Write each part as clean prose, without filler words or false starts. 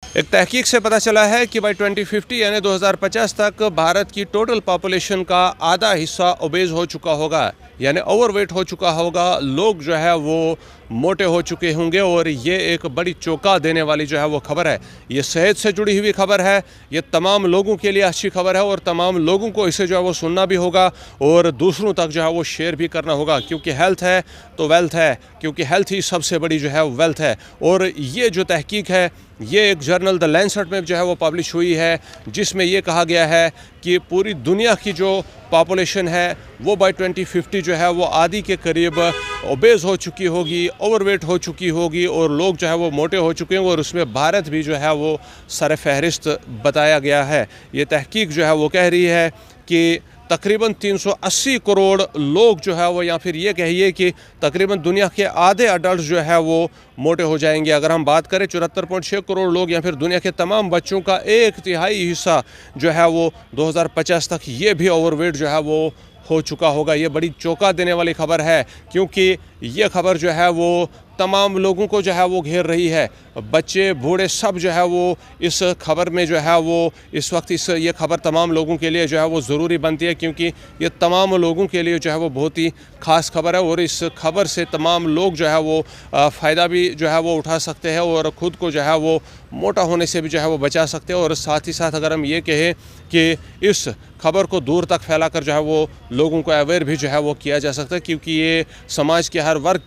एक तहकीक से पता चला है कि बाई 2050 यानी 2050 तक भारत की टोटल पॉपुलेशन का आधा हिस्सा ओबेज हो चुका होगा, यानी ओवरवेट हो चुका होगा। लोग जो है वो मोटे हो चुके होंगे और ये एक बड़ी चौंका देने वाली जो है वो खबर है। ये सेहत से जुड़ी हुई खबर है, ये तमाम लोगों के लिए अच्छी खबर है और तमाम लोगों को इसे जो है वो सुनना भी होगा और दूसरों तक जो है वो शेयर भी करना होगा, क्योंकि हेल्थ है तो वेल्थ है, क्योंकि हेल्थ ही सबसे बड़ी जो है वेल्थ है। और ये जो तहकीक है ये एक जर्नल द लैंसेट में जो है वो पब्लिश हुई है, जिसमें ये कहा गया है कि पूरी दुनिया की जो पॉपुलेशन है वो बाय 2050 जो है वो आधी के करीब ओबेज हो चुकी होगी, ओवरवेट हो चुकी होगी और लोग जो है वो मोटे हो चुके हैं और उसमें भारत भी जो है वो सर फहरिस्त बताया गया है। ये तहकीक जो है वो कह रही है कि तकरीबन 380 करोड़ लोग जो है वो, या फिर ये कहिए कि तकरीबन दुनिया के आधे अडल्ट जो है वो मोटे हो जाएंगे। अगर हम बात करें 74.6 करोड़ लोग या फिर दुनिया के तमाम बच्चों का 1/3 हिस्सा जो है वो 2050 तक ये भी ओवरवेट जो है वो हो चुका होगा। ये बड़ी चौंका देने वाली खबर है, क्योंकि ये खबर जो है वो तमाम लोगों को जो है वो घेर रही है। बच्चे बूढ़े सब जो है वो इस खबर में जो है वो इस वक्त ये खबर तमाम लोगों के लिए जो है वो ज़रूरी बनती है, क्योंकि ये तमाम लोगों के लिए जो है वो बहुत ही ख़ास खबर है और इस खबर से तमाम लोग जो है वो फ़ायदा भी जो है वो उठा सकते हैं और ख़ुद को जो है वो मोटा होने से भी जो है वो बचा सकते हैं। और साथ ही साथ अगर हम ये कहें कि इस खबर को दूर तक फैलाकर जो है वो लोगों को अवेयर भी जो है वो किया जा सकता है, क्योंकि ये समाज के हर वर्ग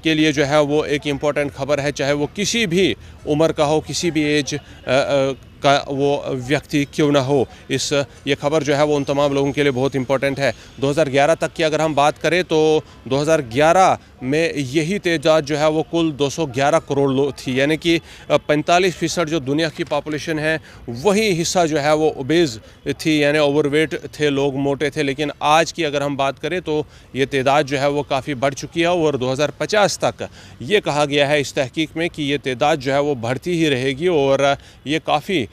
के लिए जो है वो एक इम्पॉर्टेंट खबर है, चाहे वो किसी भी उम्र का हो, किसी भी एज का वो व्यक्ति क्यों ना हो। ये खबर जो है वो उन तमाम लोगों के लिए बहुत इंपॉर्टेंट है। 2011 तक की अगर हम बात करें तो 2011 में यही तादाद जो है वो कुल 211 करोड़ लोग थी, यानी कि 45% जो दुनिया की पॉपुलेशन है वही हिस्सा जो है वो ओबेज थी, यानी ओवरवेट थे, लोग मोटे थे। लेकिन आज की अगर हम बात करें तो ये तादाद जो है वो काफ़ी बढ़ चुकी है और 2050 तक ये कहा गया है इस तहकीक में कि ये तादाद जो है वो बढ़ती ही रहेगी और ये काफ़ी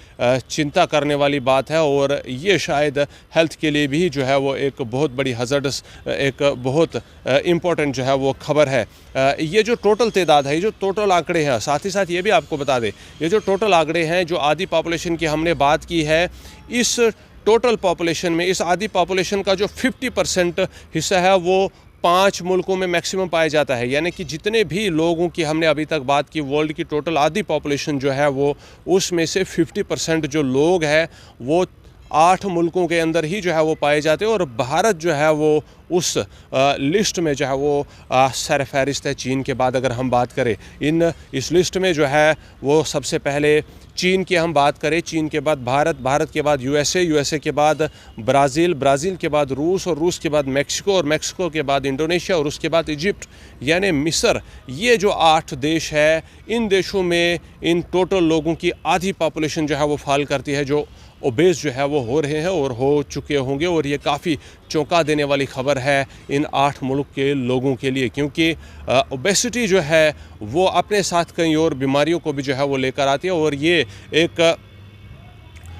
चिंता करने वाली बात है। और ये शायद हेल्थ के लिए भी जो है वो एक बहुत बड़ी हज़ार्डस, एक बहुत इम्पोर्टेंट जो है वो खबर है। ये जो टोटल तादाद है, ये जो टोटल आंकड़े हैं, साथ ही साथ ये भी आपको बता दें, ये जो टोटल आंकड़े हैं जो आधी पॉपुलेशन की हमने बात की है, इस टोटल पॉपुलेशन में इस आधी पॉपुलेशन का जो 50% हिस्सा है वो 5 मुल्कों में मैक्सिमम पाया जाता है। यानी कि जितने भी लोगों की हमने अभी तक बात की, वर्ल्ड की टोटल आधी पॉपुलेशन जो है वो, उसमें से 50% जो लोग हैं वो 8 मुल्कों के अंदर ही जो है वो पाए जाते हैं और भारत जो है वो उस लिस्ट में जो है वो सर फहरिस्त है चीन के बाद। अगर हम बात करें इस लिस्ट में जो है वो सबसे पहले चीन की हम बात करें, चीन के बाद भारत, भारत के बाद यूएसए, यूएसए के बाद ब्राज़ील, ब्राज़ील के बाद रूस और रूस के बाद मेक्सिको और मेक्सिको के बाद इंडोनेशिया और उसके बाद इजिप्ट यानी मिस्र। ये जो 8 देश है, इन देशों में इन टोटल लोगों की आधी पॉपुलेशन जो है वो फॉल करती है, जो ओबेस जो है वो हो रहे हैं और हो चुके होंगे। और ये काफ़ी चौंका देने वाली खबर है इन 8 मुल्क के लोगों के लिए, क्योंकि ओबेसिटी जो है वो अपने साथ कई और बीमारियों को भी जो है वो लेकर आती है और ये एक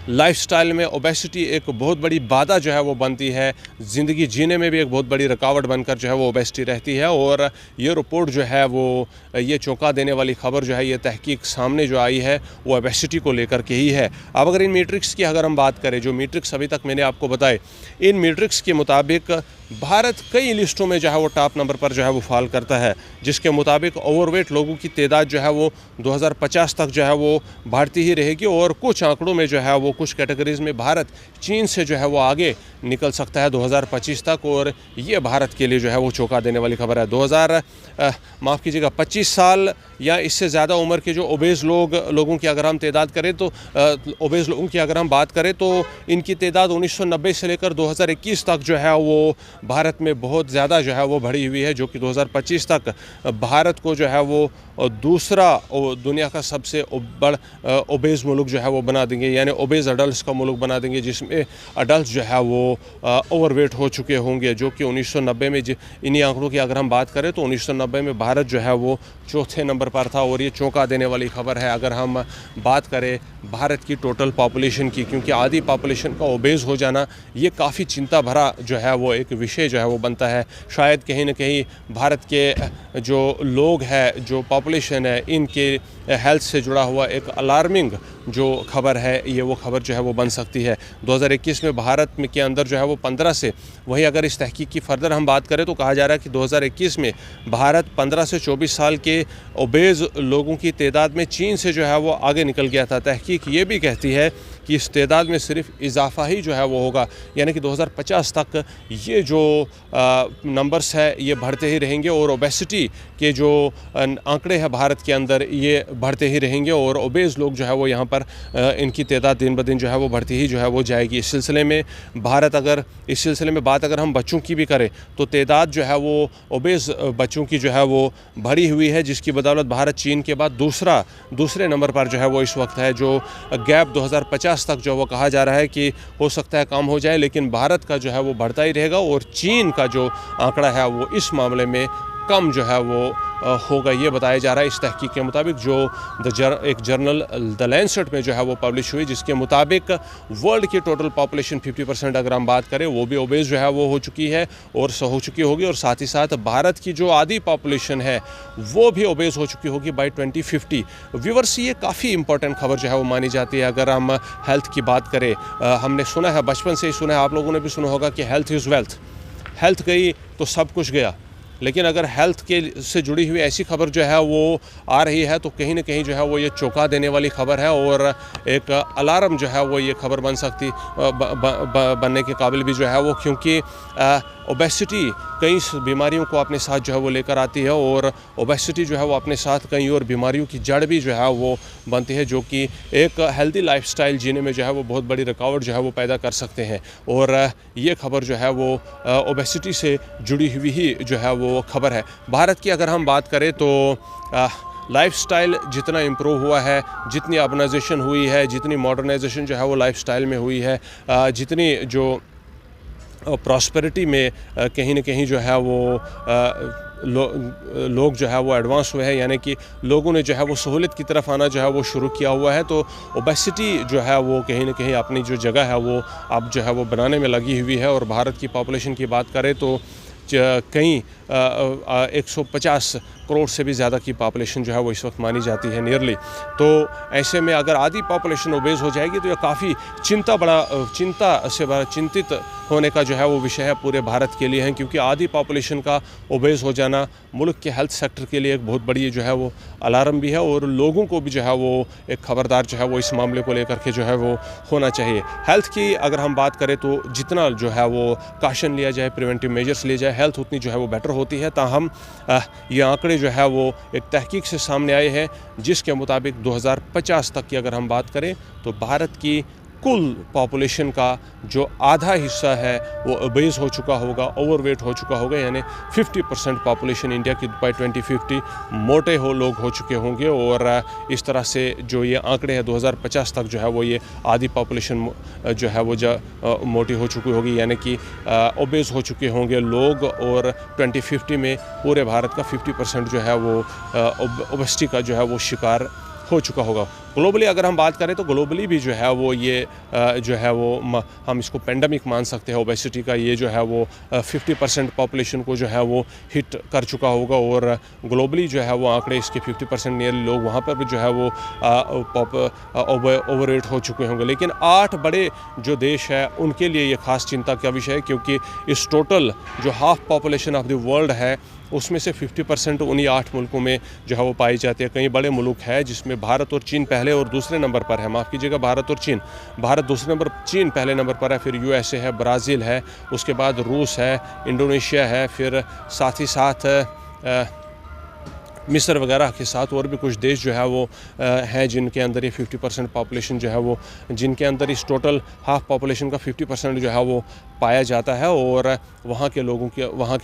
लाइफस्टाइल में ओबेसिटी एक बहुत बड़ी बाधा जो है वो बनती है, ज़िंदगी जीने में भी एक बहुत बड़ी रुकावट बनकर जो है वो ओबेसिटी रहती है। और ये रिपोर्ट जो है वो ये चौंका देने वाली खबर जो है, ये तहकीक सामने जो आई है वो ओबेसिटी को लेकर के ही है। अब अगर इन मीट्रिक्स की अगर हम बात करें, जो मीट्रिक्स अभी तक मैंने आपको बताए, इन मीट्रिक्स के मुताबिक भारत कई लिस्टों में जो है वो टॉप नंबर पर जो है वो फॉल करता है, जिसके मुताबिक ओवरवेट लोगों की तादाद जो है वो 2050 तक जो है वो बढ़ती ही रहेगी। और कुछ आंकड़ों में जो है वो, कुछ कैटेगरीज़ में भारत चीन से जो है वो आगे निकल सकता है 2025 तक। और ये भारत के लिए जो है वो चौंका देने वाली खबर है। 25 साल या इससे ज़्यादा उम्र के जो ओबेस लोगों की अगर हम तादाद करें तो ओबेस लोगों की अगर हम बात करें तो इनकी तादाद 1990 से लेकर 2021 तक जो है वो भारत में बहुत ज़्यादा जो है वो बढ़ी हुई है, जो कि 2025 तक भारत को जो है वो दूसरा दुनिया का सबसे बड़ा ओबेस मुल्क जो है वो बना देंगे, यानी ओबेस अडल्ट का मुल्क बना देंगे, जिसमें अडल्ट जो है वो ओवरवेट हो चुके होंगे, जो कि 1990 में इन्हीं आंकड़ों की अगर हम बात करें तो 1990 में भारत जो है वो चौथे नंबर पर था और ये चौंका देने वाली खबर है अगर हम बात करें भारत की टोटल पॉपुलेशन की, क्योंकि आधी पॉपुलेशन का ओबेस हो जाना ये काफ़ी चिंता भरा जो है वो एक विषय जो है वो बनता है। शायद कहीं ना कहीं भारत के जो लोग हैं, जो पॉपुलेशन है, इनके हेल्थ से जुड़ा हुआ एक अलार्मिंग जो खबर है, ये वो खबर जो है वो बन सकती है। 2021 में भारत में के अंदर जो है वो 15 से, वही अगर इस तहकीक की फर्दर हम बात करें तो कहा जा रहा है कि 2021 में भारत 15 से 24 साल के ओबेज लोगों की तादाद में चीन से जो है वो आगे निकल गया था। तहकीक ये भी कहती है कि इस तादाद में सिर्फ इजाफा ही जो है वो होगा, यानी कि 2050 तक ये जो नंबर्स है ये बढ़ते ही रहेंगे और ओबेसिटी के जो आंकड़े हैं भारत के अंदर ये बढ़ते ही रहेंगे और ओबेज लोग जो है वो यहाँ पर इनकी तादाद दिन ब दिन जो है वो बढ़ती ही जो है वो जाएगी। इस सिलसिले में भारत, अगर इस सिलसिले में बात अगर हम बच्चों की भी करें तो तादाद जो है वो ओबेज बच्चों की जो है वो बढ़ी हुई है, जिसकी बदौलत भारत चीन के बाद दूसरे नंबर पर जो है वो इस वक्त है। जो गैप 2050 तक जो वो कहा जा रहा है कि हो सकता है कम हो जाए, लेकिन भारत का जो है वो बढ़ता ही रहेगा और चीन का जो आंकड़ा है वो इस मामले में कम जो है वो होगा, ये बताया जा रहा है। इस तहकीक के मुताबिक जो एक जर्नल द लैंसेट में जो है वो पब्लिश हुई, जिसके मुताबिक वर्ल्ड की टोटल पॉपुलेशन 50% अगर हम बात करें वो भी ओबेज जो है वो हो चुकी है और हो चुकी होगी, और साथ ही साथ भारत की जो आधी पॉपुलेशन है वो भी ओबेज हो चुकी होगी बाय 2050। व्यूअर्स, ये काफ़ी इंपॉर्टेंट खबर जो है वो मानी जाती है अगर हम हेल्थ की बात करें। हमने सुना है, बचपन से ही सुना है, आप लोगों ने भी सुना होगा कि हेल्थ इज़ वेल्थ, हेल्थ गई तो सब कुछ गया। लेकिन अगर हेल्थ के से जुड़ी हुई ऐसी खबर जो है वो आ रही है तो कहीं ना कहीं जो है वो ये चौंका देने वाली खबर है और एक अलार्म जो है वो ये खबर बन सकती बनने के काबिल भी जो है वो, क्योंकि ओबेसिटी कई बीमारियों को अपने साथ जो है वो लेकर आती है और ओबेसिटी जो है वो अपने साथ कई और बीमारियों की जड़ भी जो है वो बनती है, जो कि एक हेल्दी लाइफस्टाइल जीने में जो है वो बहुत बड़ी रुकावट जो है वो पैदा कर सकते हैं। और ये खबर जो है वो ओबेसिटी से जुड़ी हुई ही जो है वो खबर है। भारत की अगर हम बात करें तो लाइफस्टाइल जितना इम्प्रूव हुआ है, जितनी अर्बनाइजेशन हुई है, जितनी मॉडर्नाइजेशन जो है वो लाइफस्टाइल में हुई है, जितनी जो प्रॉस्पेरिटी में कहीं ना कहीं जो है वो लोग जो है वो एडवांस हुए हैं, यानी कि लोगों ने जो है वो सहूलियत की तरफ आना जो है वो शुरू किया हुआ है, तो ओबेसिटी जो है वो कहीं ना कहीं अपनी जो जगह है वो अब जो है वो बनाने में लगी हुई है। और भारत की पॉपुलेशन की बात करें तो कहीं 150 करोड़ से भी ज़्यादा की पॉपुलेशन जो है वो इस वक्त मानी जाती है नियरली। तो ऐसे में अगर आधी पॉपुलेशन ओबेज हो जाएगी तो यह काफ़ी चिंतित होने का जो है वो विषय है पूरे भारत के लिए है, क्योंकि आधी पॉपुलेशन का ओबेज हो जाना मुल्क के हेल्थ सेक्टर के लिए एक बहुत बड़ी जो है वो अलार्म भी है और लोगों को भी जो है वो एक खबरदार जो है वो इस मामले को लेकर के जो है वो होना चाहिए। हेल्थ की अगर हम बात करें तो जितना जो है वो काशन लिया जाए, प्रिवेंटिव मेजर्स लिए जाए, हेल्थ उतनी जो है वो बेटर होती है। ताहम ये आंकड़े जो है वो एक तहकीक से सामने आए हैं जिसके मुताबिक 2050 तक की अगर हम बात करें तो भारत की कुल पॉपुलेशन का जो आधा हिस्सा है वो ओबेज हो चुका होगा, ओवरवेट हो चुका होगा, यानी 50% पॉपुलेशन इंडिया की बाय 2050 मोटे लोग हो चुके होंगे। और इस तरह से जो ये आंकड़े हैं 2050 तक जो है वो ये आधी पॉपुलेशन जो है वो मोटी हो चुकी होगी, यानी कि ओबेज हो चुके होंगे लोग। और 2050 में पूरे भारत का 50% जो है वो ओबेसिटी का जो है वो शिकार हो चुका होगा। ग्लोबली अगर हम बात करें तो ग्लोबली भी जो है वो ये जो है वो हम इसको पेंडेमिक मान सकते हैं ओबेसिटी का। ये जो है वो 50% पॉपुलेशन को जो है वो हिट कर चुका होगा और ग्लोबली जो है वो आंकड़े इसके 50% नियरली लोग वहाँ पर भी जो है वो ओवरवेट हो चुके होंगे। लेकिन 8 बड़े जो देश है उनके लिए ये खास चिंता का विषय है, क्योंकि इस टोटल जो half population of the world है उसमें से 50% उन्हीं 8 मुल्कों में जो है वो पाई जाती है। कई बड़े मुल्क है जिसमें भारत और चीन पहले और दूसरे नंबर पर है, माफ़ कीजिएगा भारत और चीन, भारत दूसरे नंबर, चीन पहले नंबर पर है, फिर यूएसए है, ब्राज़ील है, उसके बाद रूस है, इंडोनेशिया है, फिर साथ ही साथ मिस्र वगैरह के साथ और भी कुछ देश जो है वो हैं जिनके अंदर ये 50% पॉपुलेशन जो है वो, जिनके अंदर इस टोटल हाफ पॉपुलेशन का 50% जो है वो पाया जाता है। और वहाँ के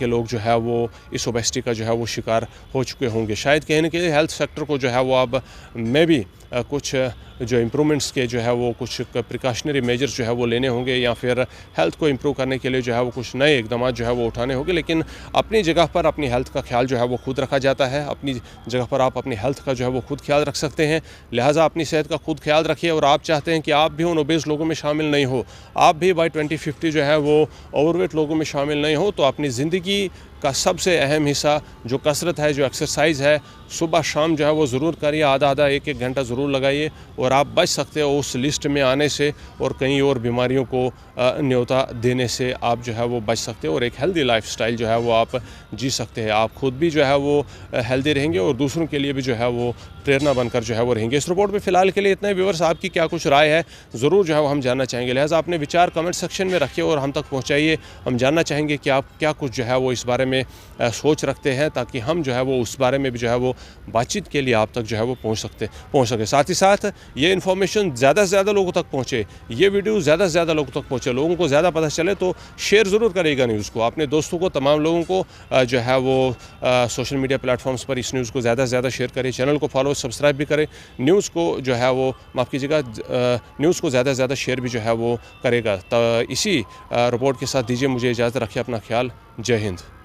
लोग जो है वो इस ओबेसिटी का जो है वो शिकार हो चुके होंगे। शायद कहीं ना कहीं हेल्थ सेक्टर को जो है वो अब मे भी कुछ जो इम्प्रूवमेंट्स के जो है वो कुछ प्रिकॉशनरी मेजर्स जो है वो लेने होंगे, या फिर हेल्थ को इम्प्रूव करने के लिए जो है वो कुछ नए इकदाम जो है वो उठाने होंगे। लेकिन अपनी जगह पर अपनी हेल्थ का ख्याल जो है वो खुद रखा जाता है। अपनी जगह पर आप अपनी हेल्थ का जो है वो खुद ख्याल रख सकते हैं, लिहाजा अपनी सेहत का खुद ख्याल रखिए। और आप चाहते हैं कि आप भी उन ओबेस लोगों में शामिल नहीं हो, आप भी बाय 2050 जो है वो ओवरवेट लोगों में शामिल नहीं हो, तो अपनी ज़िंदगी का सबसे अहम हिस्सा जो कसरत है, जो एक्सरसाइज़ है, सुबह शाम जो है वो ज़रूर करिए। आधा आधा एक एक घंटा ज़रूर लगाइए और आप बच सकते हो उस लिस्ट में आने से और कई और बीमारियों को न्योता देने से आप जो है वो बच सकते हो और एक हेल्दी लाइफस्टाइल जो है वो आप जी सकते हैं। आप खुद भी जो है वो हेल्दी रहेंगे और दूसरों के लिए भी जो है वो प्रेरणा बनकर जो है वो रहेंगे। इस रिपोर्ट में फ़िलहाल के लिए इतना ही। व्यूअर्स, आपकी क्या कुछ राय है ज़रूर जो है वो हम जानना चाहेंगे, लिहाजा अपने विचार कमेंट सेक्शन में रखिए और हम तक पहुँचाइए। हम जानना चाहेंगे कि आप क्या कुछ जो है वो इस बारे में सोच रखते हैं, ताकि हम जो है वो उस बारे में भी जो है वो बातचीत के लिए आप तक जो है वो पहुँच सके। साथ ही साथ ये इन्फॉर्मेशन ज़्यादा से ज़्यादा लोगों तक पहुँचे, ये वीडियो ज़्यादा से ज़्यादा लोगों तक पहुँचे, लोगों को ज़्यादा पता चले, तो शेयर ज़रूर करिएगा न्यूज़ को अपने दोस्तों को, तमाम लोगों को जो है वो सोशल मीडिया प्लेटफॉर्म्स पर इस न्यूज़ को ज़्यादा से ज़्यादा शेयर करें। चैनल को फॉलो सब्सक्राइब भी करें। न्यूज़ को जो है वो माफ़ कीजिएगा, न्यूज़ को ज़्यादा से ज़्यादा शेयर भी जो है वो करेगा। तो इसी रिपोर्ट के साथ दीजिए मुझे इजाज़त, रखिए अपना ख्याल। जय हिंद।